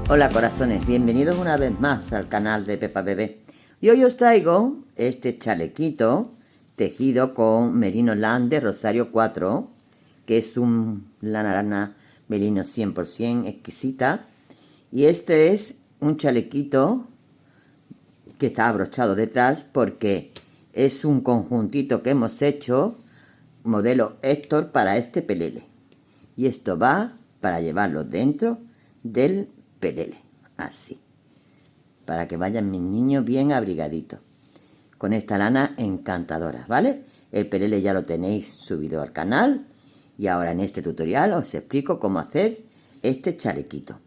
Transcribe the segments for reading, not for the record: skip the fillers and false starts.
Hola corazones, bienvenidos una vez más al canal de Pepa Bebé. Y hoy os traigo este chalequito tejido con merino lana de Rosario 4, que es un lana lana merino 100% exquisita. Y este es un chalequito que está abrochado detrás porque es un conjuntito que hemos hecho modelo Héctor para este pelele. Y esto va para llevarlo dentro del pelele, así, para que vayan mis niños bien abrigaditos con esta lana encantadora, ¿vale? El pelele ya lo tenéis subido al canal y ahora en este tutorial os explico cómo hacer este chalequito.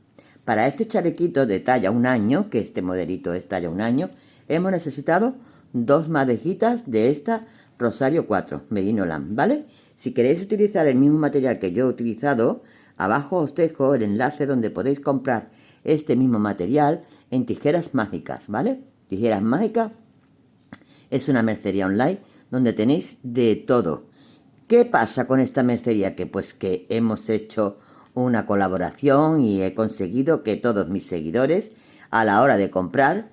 Para este chalequito de talla 1 año, que este modelito es talla 1 año, hemos necesitado 2 madejitas de esta Rosario 4 merino lana, ¿vale? Si queréis utilizar el mismo material que yo he utilizado, abajo os dejo el enlace donde podéis comprar este mismo material en Tijeras Mágicas, ¿vale? Tijeras Mágicas es una mercería online donde tenéis de todo. ¿Qué pasa con esta mercería? Que pues que hemos hecho una colaboración y he conseguido que todos mis seguidores a la hora de comprar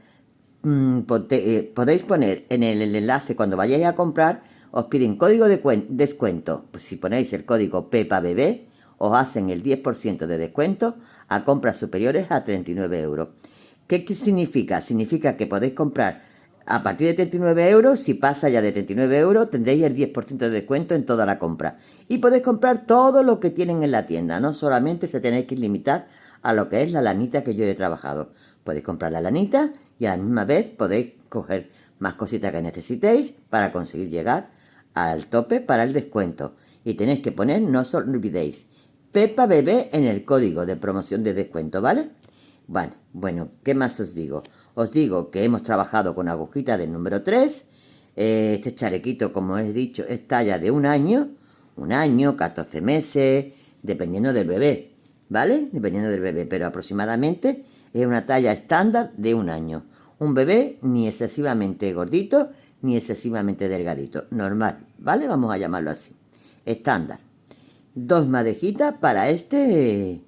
podéis poner en el enlace cuando vayáis a comprar, os piden código de descuento. Pues si ponéis el código Pepa Bebé os hacen el 10% de descuento a compras superiores a 39 euros. ¿Qué significa? Significa que podéis comprar a partir de 39 euros, si pasa ya de 39 euros, tendréis el 10% de descuento en toda la compra. Y podéis comprar todo lo que tienen en la tienda, no solamente se tenéis que limitar a lo que es la lanita que yo he trabajado. Podéis comprar la lanita y a la misma vez podéis coger más cositas que necesitéis para conseguir llegar al tope para el descuento. Y tenéis que poner, no os olvidéis, Pepa Bebé en el código de promoción de descuento, ¿vale? Vale, bueno, ¿qué más os digo? Os digo que hemos trabajado con agujita del número 3. Este chalequito, como he dicho, es talla de 1 año, 14 meses, dependiendo del bebé, ¿vale? Dependiendo del bebé, pero aproximadamente es una talla estándar de 1 año. Un bebé ni excesivamente gordito, ni excesivamente delgadito, normal, ¿vale? Vamos a llamarlo así, estándar. 2 madejitas para este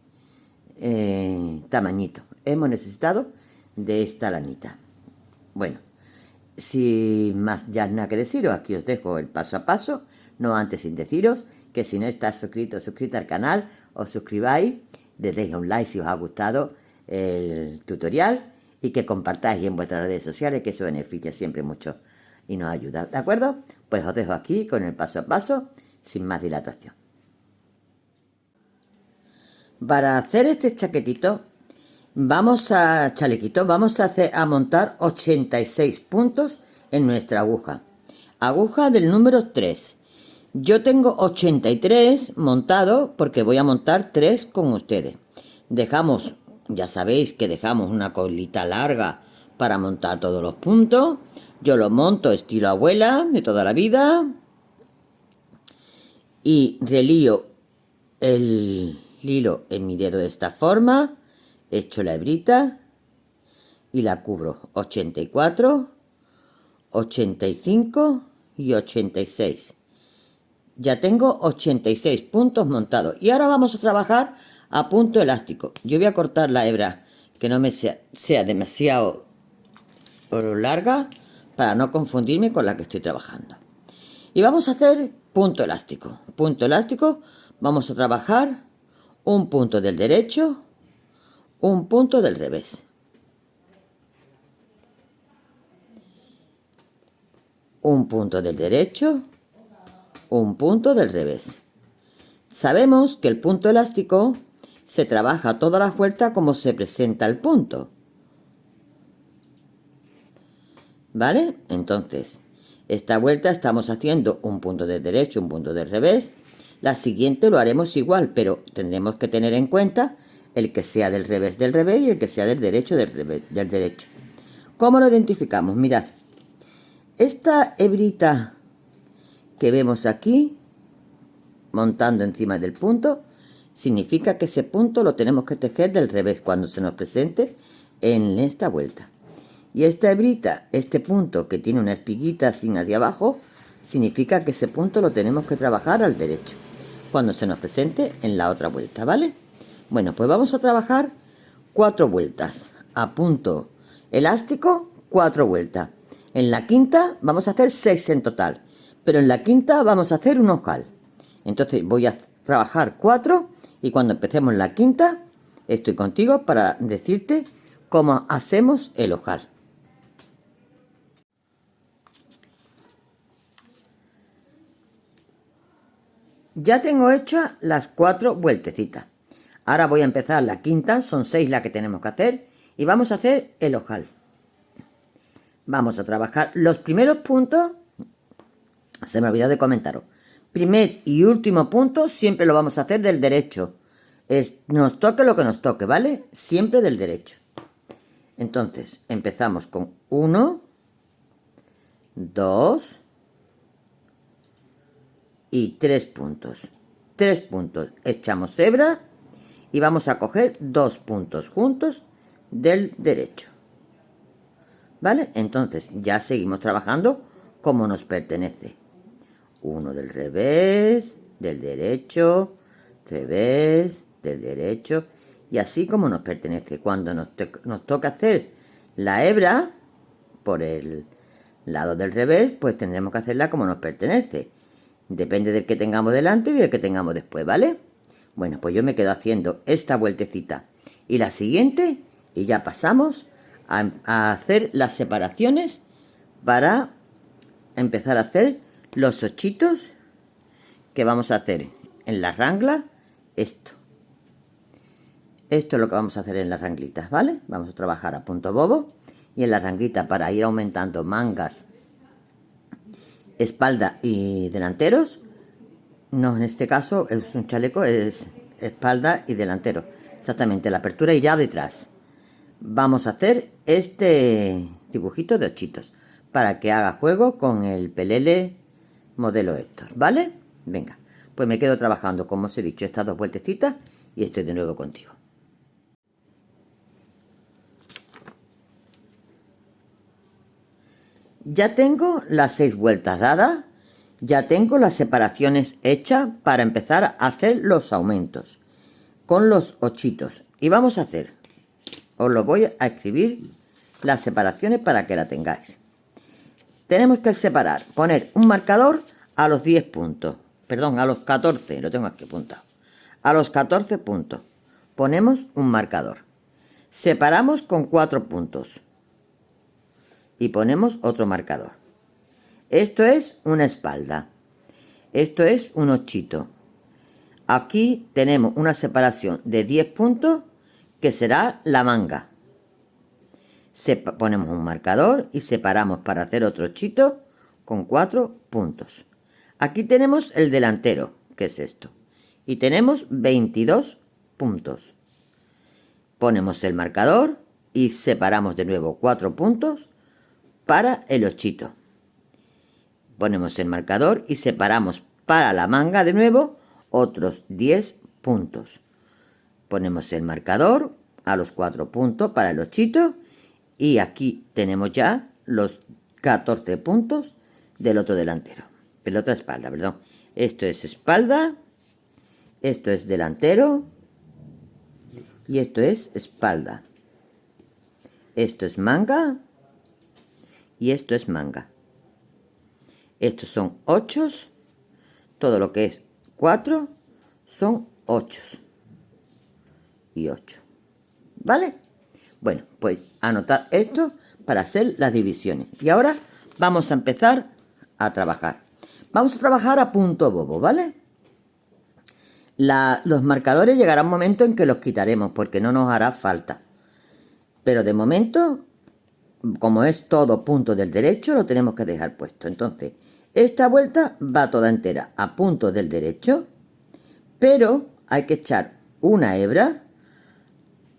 tamañito. Hemos necesitado de esta lanita. Bueno, sin más ya nada que deciros, aquí os dejo el paso a paso, no antes sin deciros que si no estás suscrito o suscrita al canal, os suscribáis, le deis un like si os ha gustado el tutorial y que compartáis en vuestras redes sociales, que eso beneficia siempre mucho y nos ayuda, ¿de acuerdo? Pues os dejo aquí con el paso a paso, sin más dilatación. Para hacer este chaquetito, vamos a montar 86 puntos en nuestra aguja. Aguja del número 3. Yo tengo 83 montado porque voy a montar 3 con ustedes. Dejamos, ya sabéis que dejamos una colita larga para montar todos los puntos. Yo lo monto estilo abuela de toda la vida. Y relío el hilo en mi dedo de esta forma, echo la hebrita y la cubro 84, 85 y 86. Ya tengo 86 puntos montados y ahora vamos a trabajar a punto elástico. Yo voy a cortar la hebra que no me sea demasiado larga para no confundirme con la que estoy trabajando. Y vamos a hacer punto elástico. Punto elástico, vamos a trabajar un punto del derecho, un punto del revés. Un punto del derecho, un punto del revés. Sabemos que el punto elástico se trabaja todas las vueltas como se presenta el punto, ¿vale? Entonces, esta vuelta estamos haciendo un punto del derecho, un punto del revés. La siguiente lo haremos igual, pero tendremos que tener en cuenta el que sea del revés y el que sea del derecho del derecho. ¿Cómo lo identificamos? Mirad, esta hebrita que vemos aquí, montando encima del punto, significa que ese punto lo tenemos que tejer del revés cuando se nos presente en esta vuelta. Y esta hebrita, este punto que tiene una espiguita así hacia abajo, significa que ese punto lo tenemos que trabajar al derecho cuando se nos presente en la otra vuelta, ¿vale? Bueno, pues vamos a trabajar 4 vueltas. Apunto elástico, 4 vueltas. En la quinta vamos a hacer 6 en total, pero en la quinta vamos a hacer un ojal. Entonces voy a trabajar 4 y cuando empecemos la quinta estoy contigo para decirte cómo hacemos el ojal. Ya tengo hechas las 4 vueltecitas. Ahora voy a empezar la quinta, son 6 las que tenemos que hacer y vamos a hacer el ojal. Vamos a trabajar los primeros puntos, se me olvidó de comentaros. Primer y último punto siempre lo vamos a hacer del derecho. Nos toque lo que nos toque, ¿vale? Siempre del derecho. Entonces, empezamos con 1, 2 y 3 puntos. 3 puntos, echamos hebra y vamos a coger 2 puntos juntos del derecho. ¿Vale? Entonces, ya seguimos trabajando como nos pertenece. 1 del revés, del derecho, revés, del derecho, y así como nos pertenece. Cuando nos toca hacer la hebra por el lado del revés, pues tendremos que hacerla como nos pertenece. Depende del que tengamos delante y del que tengamos después, ¿vale? Bueno, pues yo me quedo haciendo esta vueltecita y la siguiente y ya pasamos a hacer las separaciones para empezar a hacer los ochitos que vamos a hacer en la rangla. Esto es lo que vamos a hacer en las ranglitas, ¿vale? Vamos a trabajar a punto bobo y en la ranglita para ir aumentando mangas, espalda y delanteros. No, en este caso es un chaleco, es espalda y delantero. Exactamente, la apertura irá detrás. Vamos a hacer este dibujito de ochitos para que haga juego con el pelele modelo Héctor, ¿vale? Venga, pues me quedo trabajando, como os he dicho, estas 2 vueltecitas y estoy de nuevo contigo. Ya tengo las 6 vueltas dadas, ya tengo las separaciones hechas para empezar a hacer los aumentos con los ochitos. Y vamos a hacer, os lo voy a escribir las separaciones para que la tengáis. Tenemos que separar, poner un marcador a los 10 puntos, perdón, a los 14, lo tengo aquí apuntado. A los 14 puntos ponemos un marcador. Separamos con 4 puntos y ponemos otro marcador. Esto es una espalda. Esto es un ochito. Aquí tenemos una separación de 10 puntos que será la manga. Ponemos un marcador y separamos para hacer otro ochito con 4 puntos. Aquí tenemos el delantero, que es esto. Y tenemos 22 puntos. Ponemos el marcador y separamos de nuevo 4 puntos para el ochito. Ponemos el marcador y separamos para la manga de nuevo otros 10 puntos. Ponemos el marcador a los 4 puntos para el ochito y aquí tenemos ya los 14 puntos del otro delantero, de la otra espalda, perdón. Esto es espalda, esto es delantero y esto es espalda. Esto es manga y esto es manga. Estos son 8, todo lo que es 4 son 8 y 8, ¿vale? Bueno, pues anotad esto para hacer las divisiones. Y ahora vamos a empezar a trabajar. Vamos a trabajar a punto bobo, ¿vale? Los marcadores llegará un momento en que los quitaremos porque no nos hará falta. Pero de momento, como es todo punto del derecho, lo tenemos que dejar puesto. Entonces, esta vuelta va toda entera a punto del derecho, pero hay que echar una hebra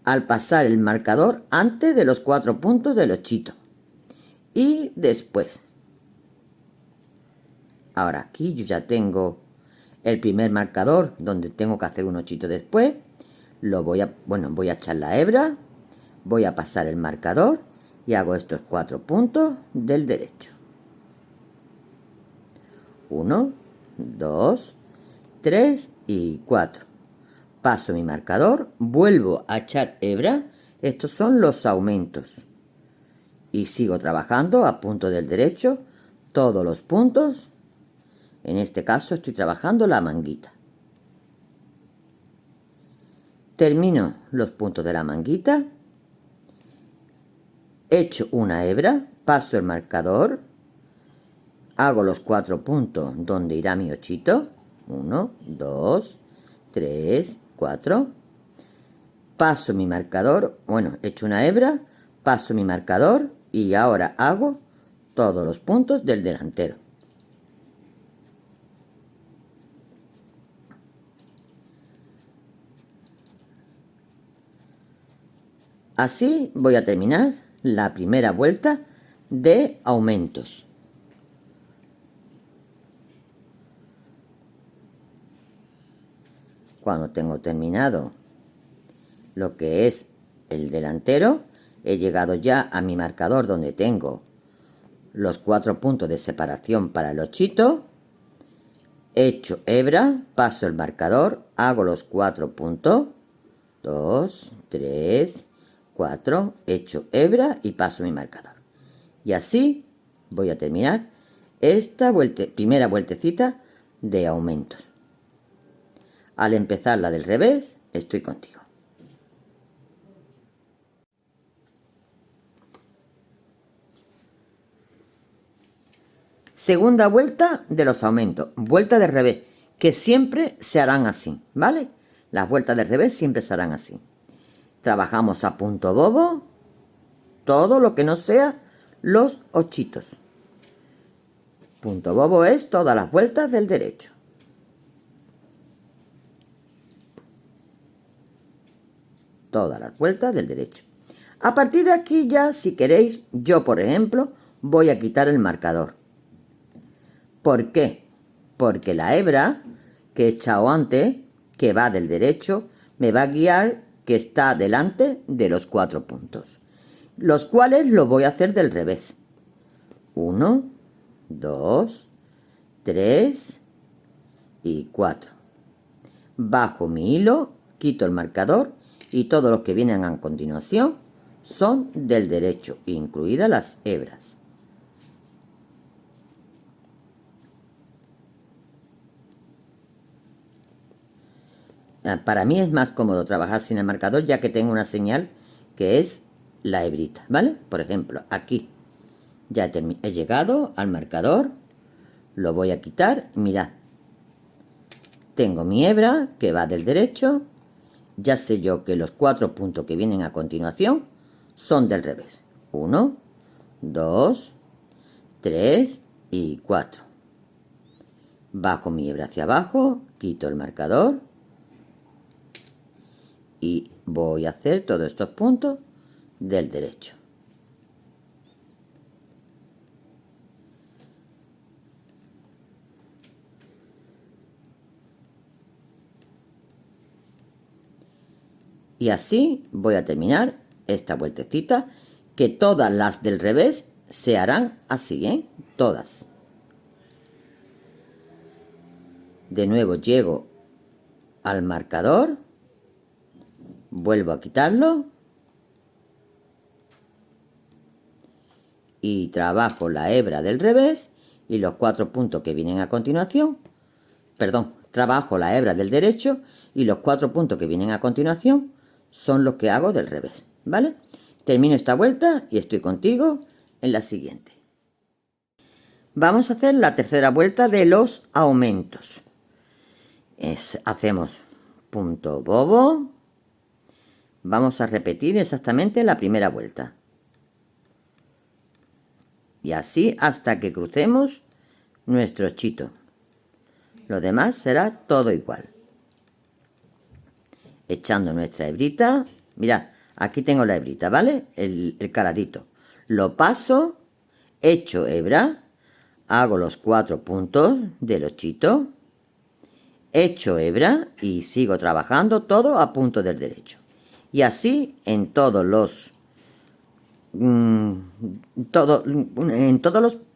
al pasar el marcador antes de los 4 puntos del ochito. Y después. Ahora aquí yo ya tengo el primer marcador donde tengo que hacer un ochito después. Voy a echar la hebra, voy a pasar el marcador y hago estos 4 puntos del derecho. 1, 2, 3 y 4. Paso mi marcador, vuelvo a echar hebra Estos son los aumentos. Y sigo trabajando a punto del derecho todos los puntos. En este caso estoy trabajando la manguita. Termino los puntos de la manguita. Echo una hebra, paso el marcador, hago los 4 puntos donde irá mi 8. 1, 2, 3, 4. Paso mi marcador, bueno, echo una hebra, paso mi marcador y ahora hago todos los puntos del delantero. Así voy a terminar la primera vuelta de aumentos. Cuando tengo terminado lo que es el delantero, he llegado ya a mi marcador donde tengo los 4 puntos de separación para el 8. Echo hebra, paso el marcador, hago los 4 puntos. 2, 3, 4, echo hebra y paso mi marcador. Y así voy a terminar esta primera vueltecita de aumentos. Al empezar la del revés, estoy contigo. Segunda vuelta de los aumentos, vuelta de revés, que siempre se harán así, ¿vale? Las vueltas de revés siempre se harán así. Trabajamos a punto bobo, todo lo que no sea los 8. Punto bobo es todas las vueltas del derecho. Todas las vueltas del derecho. A partir de aquí ya, si queréis, yo por ejemplo, voy a quitar el marcador. ¿Por qué? Porque la hebra que he echado antes, que va del derecho, me va a guiar que está delante de los 4 puntos, los cuales lo voy a hacer del revés. 1, 2, 3 y 4. Bajo mi hilo, quito el marcador y todos los que vienen a continuación son del derecho, incluidas las hebras. Para mí es más cómodo trabajar sin el marcador, ya que tengo una señal que es la hebrita, ¿vale? Por ejemplo, aquí ya he llegado al marcador, lo voy a quitar, mirad. Tengo mi hebra que va del derecho, ya sé yo que los 4 puntos que vienen a continuación son del revés. 1, 2, 3 y 4. Bajo mi hebra hacia abajo, quito el marcador y voy a hacer todos estos puntos del derecho. Y así voy a terminar esta vueltecita, que todas las del revés se harán así, ¿eh? Todas. De nuevo llego al marcador, vuelvo a quitarlo y trabajo la hebra del revés y los 4 puntos que vienen a continuación, trabajo la hebra del derecho y los 4 puntos que vienen a continuación son los que hago del revés, ¿vale? Termino esta vuelta y estoy contigo en la siguiente. Vamos a hacer la tercera vuelta de los aumentos. Hacemos punto bobo. Vamos a repetir exactamente la primera vuelta. Y así hasta que crucemos nuestro 8. Lo demás será todo igual. Echando nuestra hebrita. Mirad, aquí tengo la hebrita, ¿vale? El caladito. Lo paso, echo hebra, hago los 4 puntos del 8, echo hebra y sigo trabajando todo a punto del derecho. Y así en todos los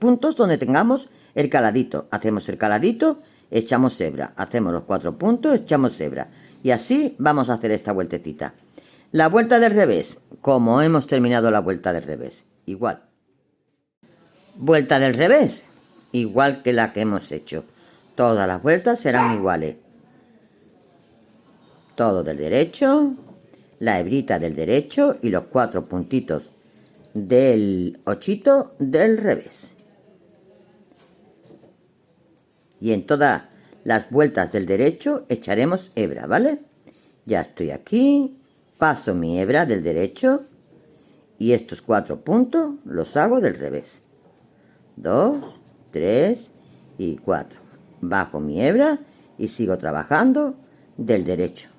puntos donde tengamos el caladito. Hacemos el caladito, echamos hebra, hacemos los 4 puntos, echamos hebra. Y así vamos a hacer esta vueltecita. La vuelta del revés, como hemos terminado la vuelta del revés, igual. Vuelta del revés, igual que la que hemos hecho. Todas las vueltas serán iguales. Todo del derecho, la hebrita del derecho y los 4 puntitos del ochito del revés. Y en todas las vueltas del derecho echaremos hebra, ¿vale? Ya estoy aquí, paso mi hebra del derecho y estos 4 puntos los hago del revés. 2, 3 y 4. Bajo mi hebra y sigo trabajando del derecho.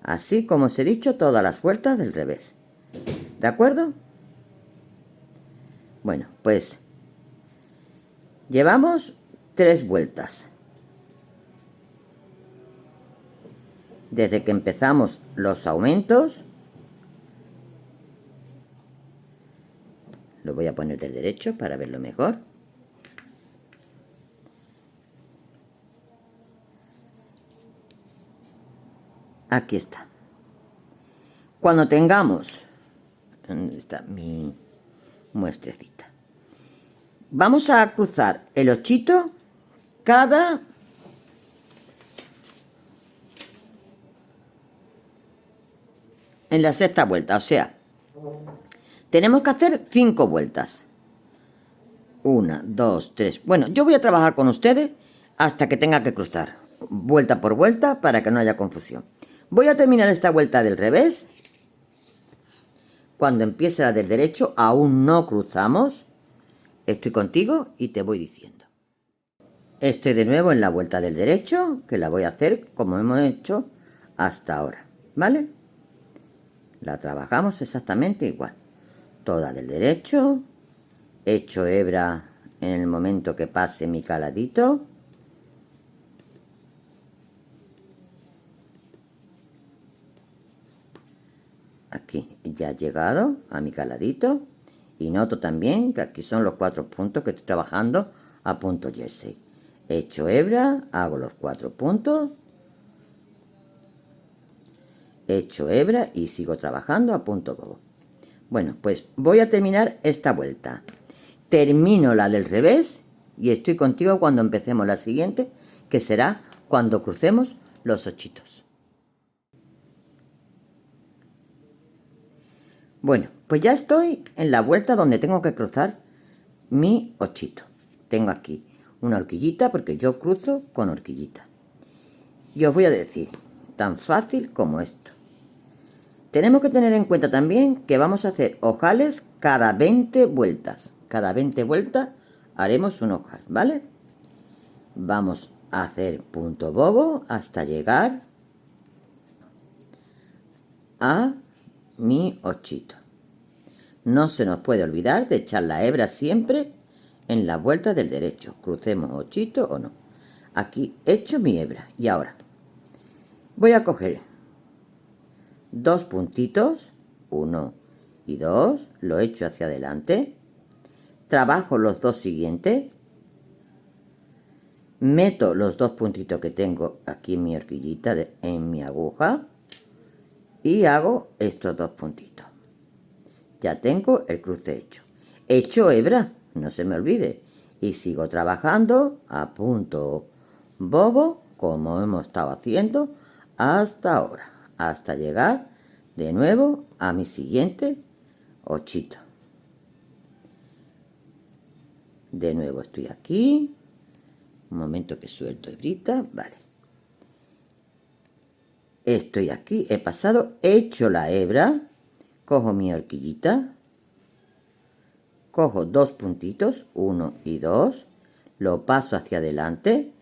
Así como os he dicho, todas las vueltas del revés. ¿De acuerdo? Bueno, pues llevamos 3 vueltas. Desde que empezamos los aumentos, lo voy a poner del derecho para verlo mejor. Aquí está. Cuando tengamos, ¿dónde está mi muestrecita? Vamos a cruzar el ochito en la sexta vuelta, o sea, tenemos que hacer 5 vueltas. 1, 2, 3. Bueno, yo voy a trabajar con ustedes hasta que tenga que cruzar, vuelta por vuelta, para que no haya confusión. Voy a terminar esta vuelta del revés. Cuando empiece la del derecho, aún no cruzamos. Estoy contigo y te voy diciendo. Estoy de nuevo en la vuelta del derecho, que la voy a hacer como hemos hecho hasta ahora, ¿vale? La trabajamos exactamente igual. Toda del derecho, echo hebra en el momento que pase mi caladito. Aquí ya he llegado a mi caladito y noto también que aquí son los 4 puntos que estoy trabajando a punto jersey. Echo hebra, hago los 4 puntos, echo hebra y sigo trabajando a punto bobo. Bueno, pues voy a terminar esta vuelta. Termino la del revés y estoy contigo cuando empecemos la siguiente, que será cuando crucemos los ochitos. Bueno, pues ya estoy en la vuelta donde tengo que cruzar mi ochito. Tengo aquí una horquillita porque yo cruzo con horquillita. Y os voy a decir, tan fácil como esto. Tenemos que tener en cuenta también que vamos a hacer ojales cada 20 vueltas. Cada 20 vueltas haremos un ojal, ¿vale? Vamos a hacer punto bobo hasta llegar a mi ochito. No se nos puede olvidar de echar la hebra siempre en la vuelta del derecho, crucemos ochito o no. Aquí echo mi hebra y ahora voy a coger 2 puntitos, 1 y 2, lo echo hacia adelante, trabajo los 2 siguientes, meto los 2 puntitos que tengo aquí en mi horquillita, en mi aguja, y hago estos 2 puntitos. Ya tengo el cruce hecho. Echo hebra, no se me olvide, y sigo trabajando a punto bobo, como hemos estado haciendo hasta ahora, hasta llegar de nuevo a mi siguiente ochito. De nuevo estoy aquí, un momento que suelto hebrita, vale. Estoy aquí, he pasado, echo la hebra, cojo mi horquillita, cojo 2 puntitos, 1 y 2, lo paso hacia adelante,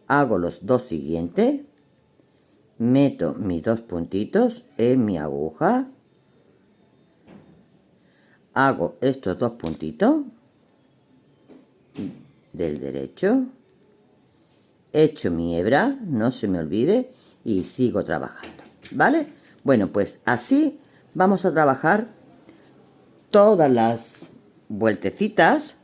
hago los 2 siguientes, meto mis 2 puntitos en mi aguja, hago estos 2 puntitos del derecho, echo mi hebra, no se me olvide, y sigo trabajando, ¿vale? Bueno, pues así vamos a trabajar todas las vueltecitas,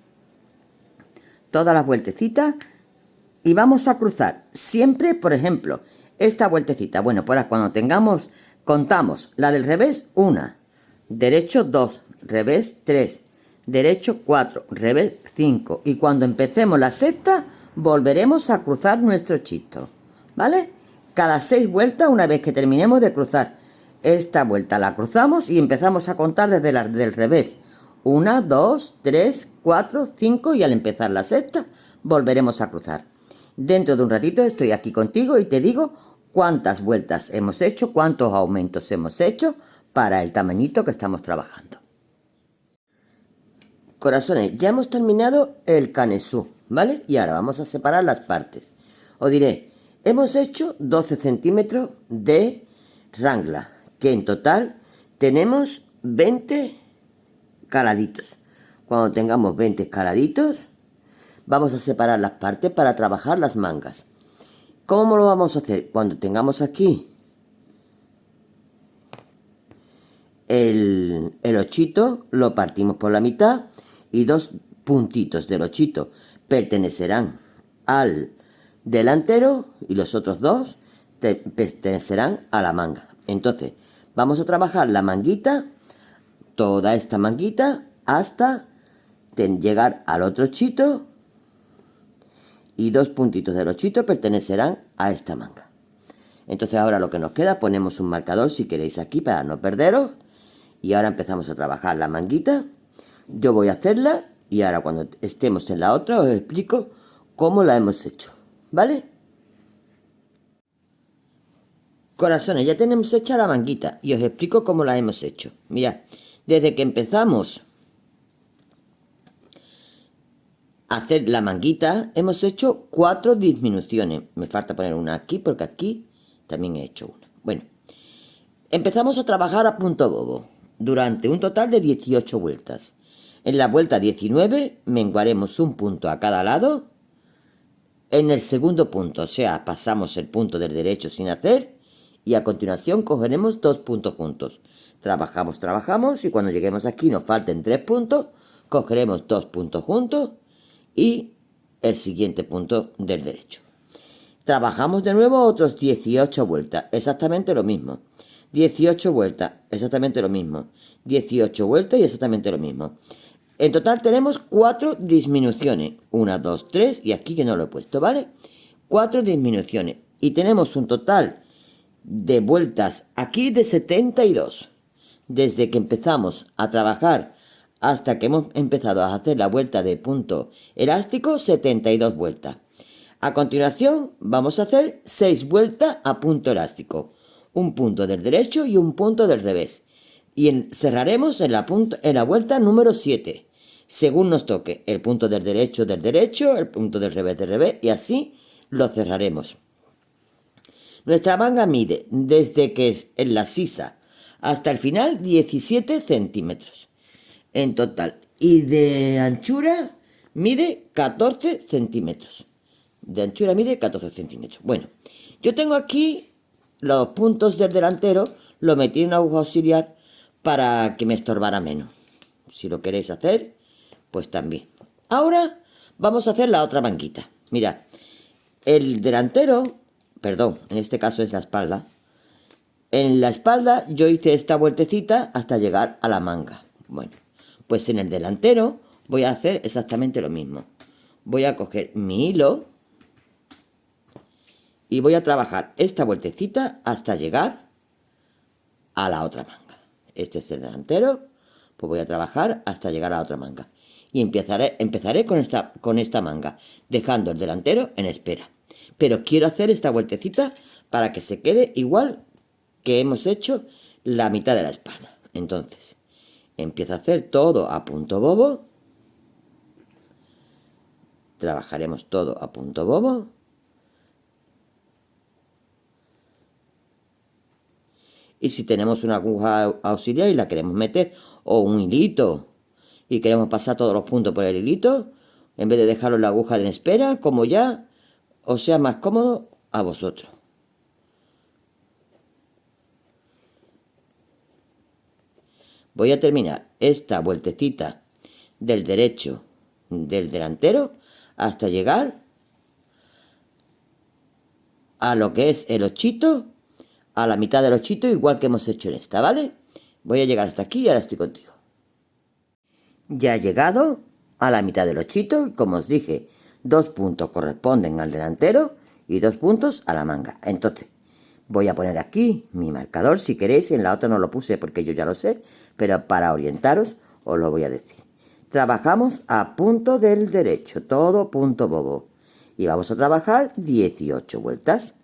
y vamos a cruzar siempre, por ejemplo, esta vueltecita. Bueno, pues cuando tengamos Contamos la del revés 1, derecho 2, revés 3, derecho 4, revés 5. Y cuando empecemos la sexta, volveremos a cruzar nuestro chisto, ¿vale? Cada 6 vueltas, una vez que terminemos de cruzar esta vuelta, la cruzamos y empezamos a contar desde la del revés. 1, 2, 3, 4, 5 y al empezar la sexta, volveremos a cruzar. Dentro de un ratito estoy aquí contigo y te digo cuántas vueltas hemos hecho, cuántos aumentos hemos hecho para el tamañito que estamos trabajando. Corazones, ya hemos terminado el canesú, ¿vale? Y ahora vamos a separar las partes. Os diré, hemos hecho 12 centímetros de rangla, que en total tenemos 20 caladitos. Cuando tengamos 20 caladitos, vamos a separar las partes para trabajar las mangas. ¿Cómo lo vamos a hacer? Cuando tengamos aquí el ochito, lo partimos por la mitad y 2 puntitos del ochito pertenecerán al delantero y los otros 2 pertenecerán a la manga. Entonces, vamos a trabajar la manguita, toda esta manguita, hasta llegar al otro ochito. Y 2 puntitos del ochito pertenecerán a esta manga. Entonces ahora lo que nos queda, ponemos un marcador si queréis aquí para no perderos. Y ahora empezamos a trabajar la manguita. Yo voy a hacerla y ahora cuando estemos en la otra os explico cómo la hemos hecho, ¿vale? Corazones, ya tenemos hecha la manguita y os explico cómo la hemos hecho. Mirad, desde que empezamos hacer la manguita, hemos hecho 4 disminuciones. Me falta poner una aquí porque aquí también he hecho una. Bueno, empezamos a trabajar a punto bobo durante un total de 18 vueltas. En la vuelta 19 menguaremos un punto a cada lado. En el segundo punto, o sea, pasamos el punto del derecho sin hacer y a continuación cogeremos 2 puntos juntos. Trabajamos y cuando lleguemos aquí nos falten 3 puntos, cogeremos 2 puntos juntos y el siguiente punto del derecho. Trabajamos de nuevo otros 18 vueltas, exactamente lo mismo. 18 vueltas, exactamente lo mismo. 18 vueltas y exactamente lo mismo. En total tenemos 4 disminuciones. 1, 2, 3 y aquí que no lo he puesto, ¿vale? 4 disminuciones. Y tenemos un total de vueltas aquí de 72. Desde que empezamos a trabajar hasta que hemos empezado a hacer la vuelta de punto elástico, 72 vueltas. A continuación vamos a hacer 6 vueltas a punto elástico, un punto del derecho y un punto del revés. Y cerraremos en la vuelta número 7, según nos toque el punto del derecho, el punto del revés y así lo cerraremos. Nuestra manga mide desde que es en la sisa hasta el final 17 centímetros. En total, y de anchura mide 14 centímetros. De anchura mide 14 centímetros. Bueno, yo tengo aquí los puntos del delantero, lo metí en una aguja auxiliar para que me estorbara menos. Si lo queréis hacer, pues también. Ahora vamos a hacer la otra manguita. Mirad, el delantero, perdón, en este caso es la espalda. En la espalda yo hice esta vueltecita hasta llegar a la manga. Bueno, pues en el delantero voy a hacer exactamente lo mismo. Voy a coger mi hilo y voy a trabajar esta vueltecita hasta llegar a la otra manga. Este es el delantero, pues voy a trabajar hasta llegar a la otra manga. Y empezaré con esta manga, dejando el delantero en espera. Pero quiero hacer esta vueltecita para que se quede igual que hemos hecho la mitad de la espalda. Entonces, empiezo a hacer todo a punto bobo. Trabajaremos todo a punto bobo. Y si tenemos una aguja auxiliar y la queremos meter, o un hilito, y queremos pasar todos los puntos por el hilito, en vez de dejarlo en la aguja de espera, como ya os sea más cómodo a vosotros. Voy a terminar esta vueltecita del derecho del delantero hasta llegar a lo que es el ochito a la mitad del ochito, igual que hemos hecho en esta, ¿vale? Voy a llegar hasta aquí y ahora estoy contigo. Ya he llegado a la mitad del ochito y como os dije, 2 puntos corresponden al delantero y 2 puntos a la manga. Entonces, voy a poner aquí mi marcador, si queréis, en la otra no lo puse porque yo ya lo sé, pero para orientaros os lo voy a decir. Trabajamos a punto del derecho, todo punto bobo. Y vamos a trabajar 18 vueltas.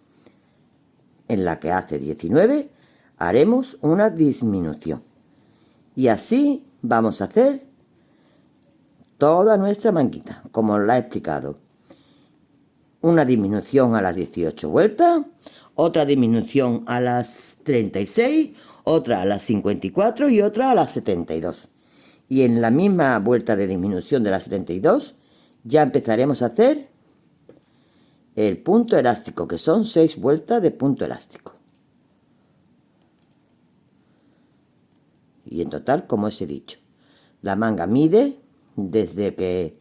En la que hace 19 haremos una disminución. Y así vamos a hacer toda nuestra manguita, como os la he explicado. Una disminución a las 18 vueltas, otra disminución a las 36, otra a las 54 y otra a las 72. Y en la misma vuelta de disminución de las 72 ya empezaremos a hacer el punto elástico, que son 6 vueltas de punto elástico. Y en total, como os he dicho, la manga mide desde que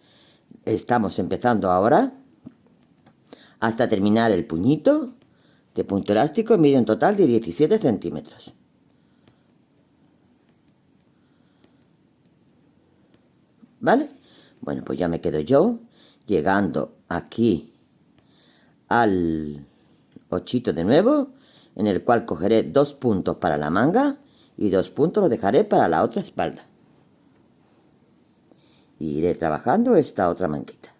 estamos empezando ahora hasta terminar el puñito de punto elástico, mide un total de 17 centímetros. ¿Vale? Bueno, pues ya me quedo yo llegando aquí al ochito de nuevo, en el cual cogeré 2 puntos para la manga y 2 puntos los dejaré para la otra espalda. Y iré trabajando esta otra manguita.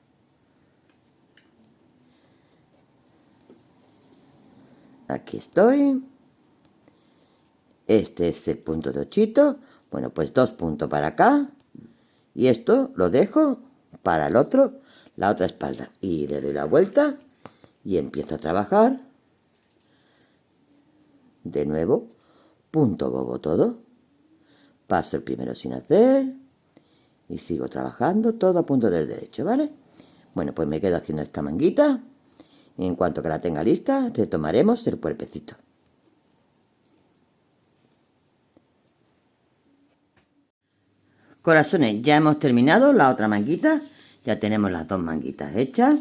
Aquí estoy. Este es el punto de ochito. Bueno, pues 2 puntos para acá. Y esto lo dejo para el otro, la otra espalda. Y le doy la vuelta y empiezo a trabajar. De nuevo, punto bobo todo. Paso el primero sin hacer. Y sigo trabajando todo a punto del derecho, ¿vale? Bueno, pues me quedo haciendo esta manguita. Y en cuanto que la tenga lista, retomaremos el cuerpecito. Corazones, ya hemos terminado la otra manguita. Ya tenemos las 2 manguitas hechas,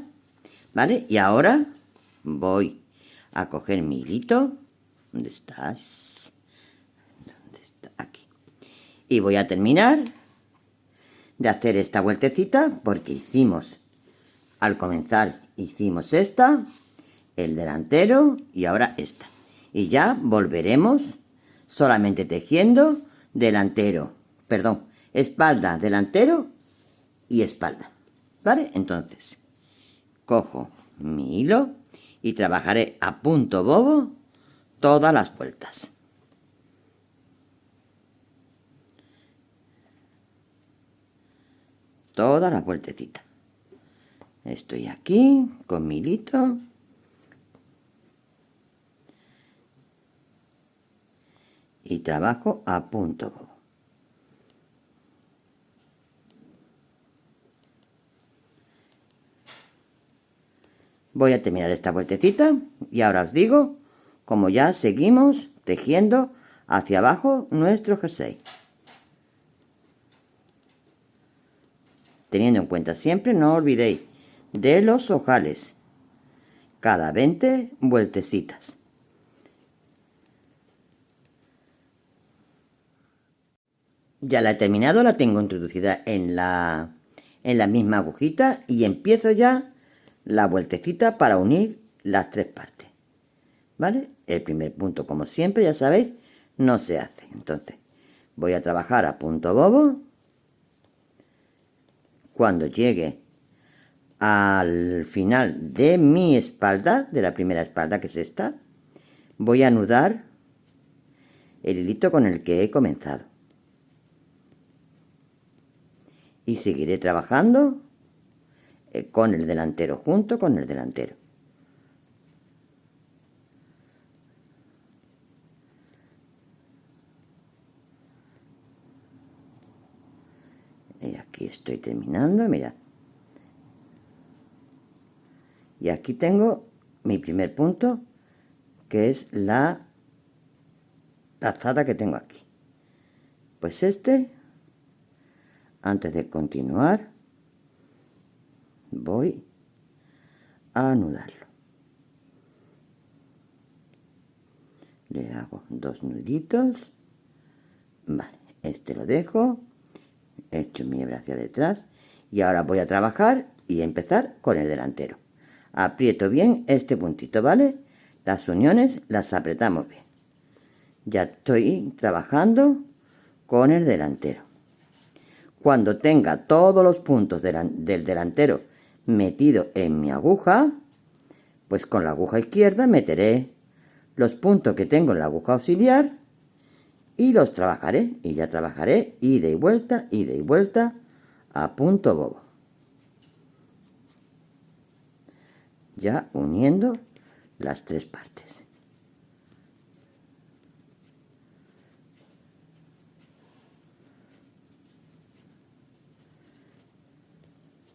¿vale? Y ahora voy a coger mi hilito. ¿Dónde estás? ¿Dónde está? Aquí. Y voy a terminar de hacer esta vueltecita porque al comenzar hicimos esta, el delantero y ahora esta. Y ya volveremos solamente tejiendo espalda, delantero y espalda. ¿Vale? Entonces, cojo mi hilo y trabajaré a punto bobo todas las vueltas. Todas las vueltecitas. Estoy aquí con mi hilito. Y trabajo a punto bobo. Voy a terminar esta vueltecita y ahora os digo cómo ya seguimos tejiendo hacia abajo nuestro jersey. Teniendo en cuenta siempre, no olvidéis, de los ojales. Cada 20 vueltecitas. Ya la he terminado, la tengo introducida en la misma agujita y empiezo ya la vueltecita para unir las 3 partes. ¿Vale? El primer punto, como siempre, ya sabéis, no se hace. Entonces, voy a trabajar a punto bobo. Cuando llegue al final de mi espalda, de la primera espalda, que es esta, voy a anudar el hilito con el que he comenzado. Y seguiré trabajando con el delantero, junto con el delantero. Y aquí estoy terminando, mirad. Y aquí tengo mi primer punto, que es la lazada que tengo aquí. Pues antes de continuar, voy a anudarlo. Le hago 2 nuditos. Vale, este lo dejo. He hecho mi hebra hacia detrás. Y ahora voy a trabajar y empezar con el delantero. Aprieto bien este puntito, ¿vale? Las uniones las apretamos bien. Ya estoy trabajando con el delantero. Cuando tenga todos los puntos del delantero metido en mi aguja, pues con la aguja izquierda meteré los puntos que tengo en la aguja auxiliar y los trabajaré. Y ya trabajaré ida y vuelta a punto bobo. Ya uniendo las 3 partes.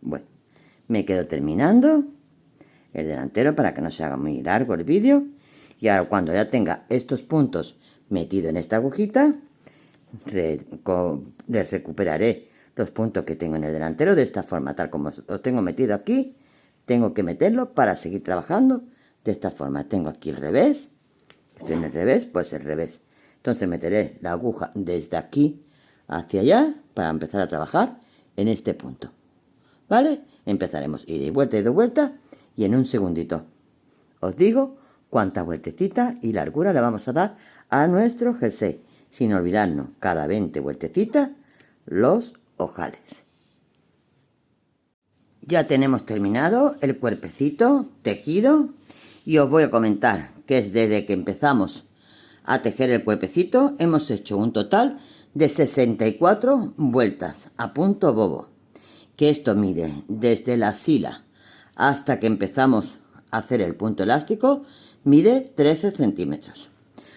Bueno, me quedo terminando el delantero para que no se haga muy largo el vídeo. Y ahora cuando ya tenga estos puntos metidos en esta agujita, les recuperaré los puntos que tengo en el delantero de esta forma, tal como los tengo metido aquí. Tengo que meterlo para seguir trabajando de esta forma. Tengo aquí el revés, estoy en el revés, pues el revés. Entonces meteré la aguja desde aquí hacia allá para empezar a trabajar en este punto, ¿vale? Empezaremos ida y vuelta y en un segundito os digo cuántas vueltecitas y largura le vamos a dar a nuestro jersey, sin olvidarnos cada 20 vueltecitas los ojales. Ya tenemos terminado el cuerpecito tejido y os voy a comentar que desde que empezamos a tejer el cuerpecito hemos hecho un total de 64 vueltas a punto bobo, que esto mide desde la sila hasta que empezamos a hacer el punto elástico, mide 13 centímetros.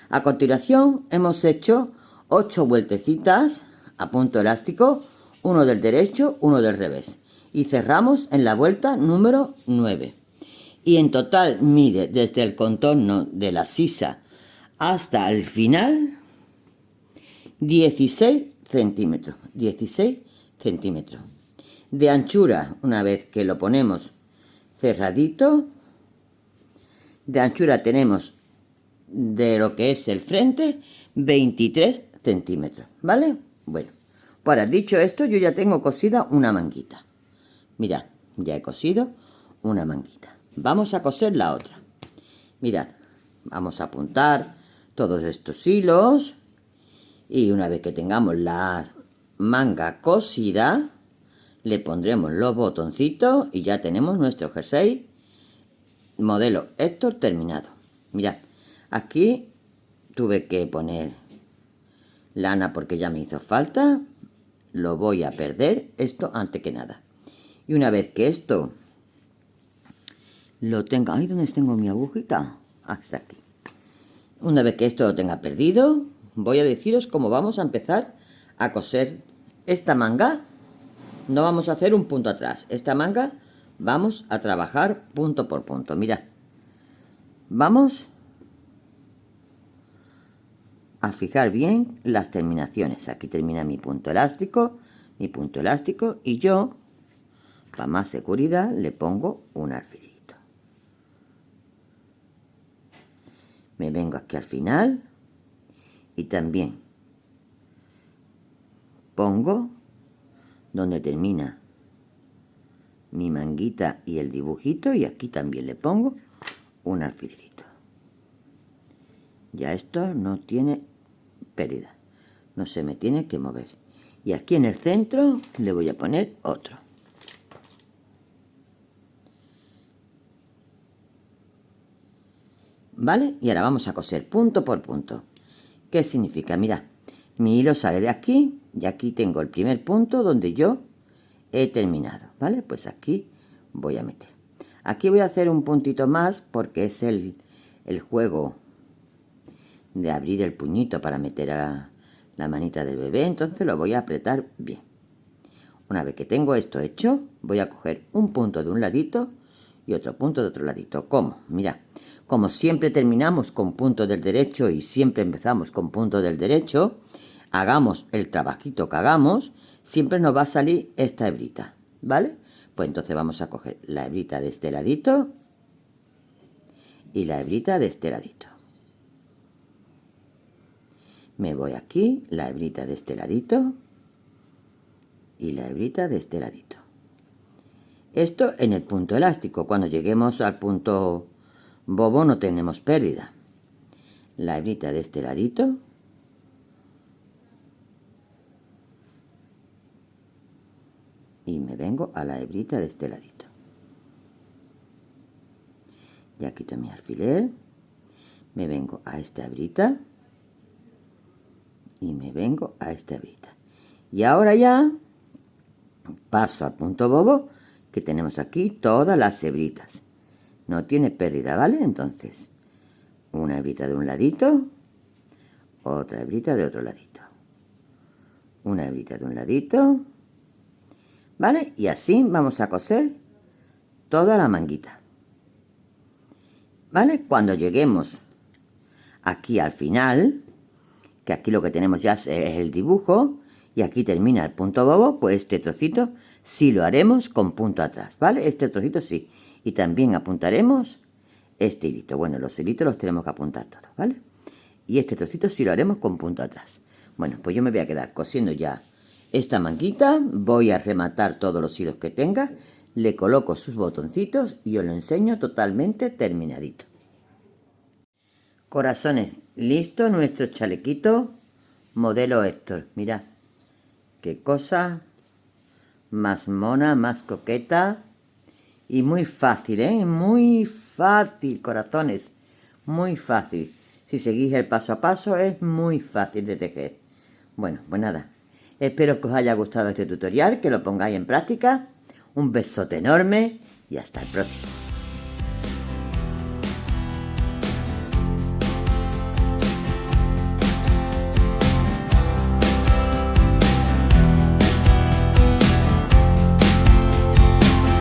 A continuación hemos hecho 8 vueltecitas a punto elástico, uno del derecho, uno del revés, y cerramos en la vuelta número 9. Y en total mide desde el contorno de la sisa hasta el final 16 centímetros. 16 centímetros. De anchura, una vez que lo ponemos cerradito, de anchura tenemos de lo que es el frente 23 centímetros, ¿vale? Bueno, para dicho esto, yo ya tengo cosida una manguita. Mirad, ya he cosido una manguita. Vamos a coser la otra. Mirad, vamos a apuntar todos estos hilos y una vez que tengamos la manga cosida, le pondremos los botoncitos y ya tenemos nuestro jersey modelo Héctor terminado. Mirad, aquí tuve que poner lana porque ya me hizo falta. Lo voy a perder esto antes que nada. Y una vez que esto lo tenga... ¡Ay! ¿Dónde tengo mi agujita? Hasta aquí. Una vez que esto lo tenga perdido, voy a deciros cómo vamos a empezar a coser esta manga. No vamos a hacer un punto atrás. Esta manga vamos a trabajar punto por punto. Mirad. Vamos a fijar bien las terminaciones. Aquí termina mi punto elástico y yo, para más seguridad, le pongo un alfilerito. Me vengo aquí al final y también pongo donde termina mi manguita y el dibujito, y aquí también le pongo un alfilerito. Ya esto no tiene pérdida, no se me tiene que mover. Y aquí en el centro le voy a poner otro. ¿Vale? Y ahora vamos a coser punto por punto. ¿Qué significa? Mirad, mi hilo sale de aquí y aquí tengo el primer punto donde yo he terminado, ¿vale? Pues aquí voy a meter. Aquí voy a hacer un puntito más porque es el juego de abrir el puñito para meter a la manita del bebé, entonces lo voy a apretar bien. Una vez que tengo esto hecho, voy a coger un punto de un ladito y otro punto de otro ladito. ¿Cómo? Mira, como siempre terminamos con punto del derecho y siempre empezamos con punto del derecho, hagamos el trabajito que hagamos, siempre nos va a salir esta hebrita, ¿vale? Pues entonces vamos a coger la hebrita de este ladito y la hebrita de este ladito. Me voy aquí, la hebrita de este ladito y la hebrita de este ladito. Esto en el punto elástico. Cuando lleguemos al punto bobo no tenemos pérdida. La hebrita de este ladito y me vengo a la hebrita de este ladito. Ya quito mi alfiler, me vengo a esta hebrita y me vengo a esta hebrita. Y ahora ya paso al punto bobo, que tenemos aquí todas las hebritas. No tiene pérdida, ¿vale? Entonces, una hebrita de un ladito, otra hebrita de otro ladito. Una hebrita de un ladito, ¿vale? Y así vamos a coser toda la manguita. ¿Vale? Cuando lleguemos aquí al final, que aquí lo que tenemos ya es el dibujo, y aquí termina el punto bobo, pues este trocito sí lo haremos con punto atrás, ¿vale? Este trocito sí. Y también apuntaremos este hilito. Bueno, los hilitos los tenemos que apuntar todos, ¿vale? Y este trocito sí lo haremos con punto atrás. Bueno, pues yo me voy a quedar cosiendo ya esta manguita. Voy a rematar todos los hilos que tenga. Le coloco sus botoncitos y os lo enseño totalmente terminadito. Corazones, listo nuestro chalequito modelo Héctor. Mirad, qué cosa más mona, más coqueta y muy fácil, ¿eh? Muy fácil, corazones, muy fácil. Si seguís el paso a paso es muy fácil de tejer. Bueno, pues nada, espero que os haya gustado este tutorial, que lo pongáis en práctica. Un besote enorme y hasta el próximo.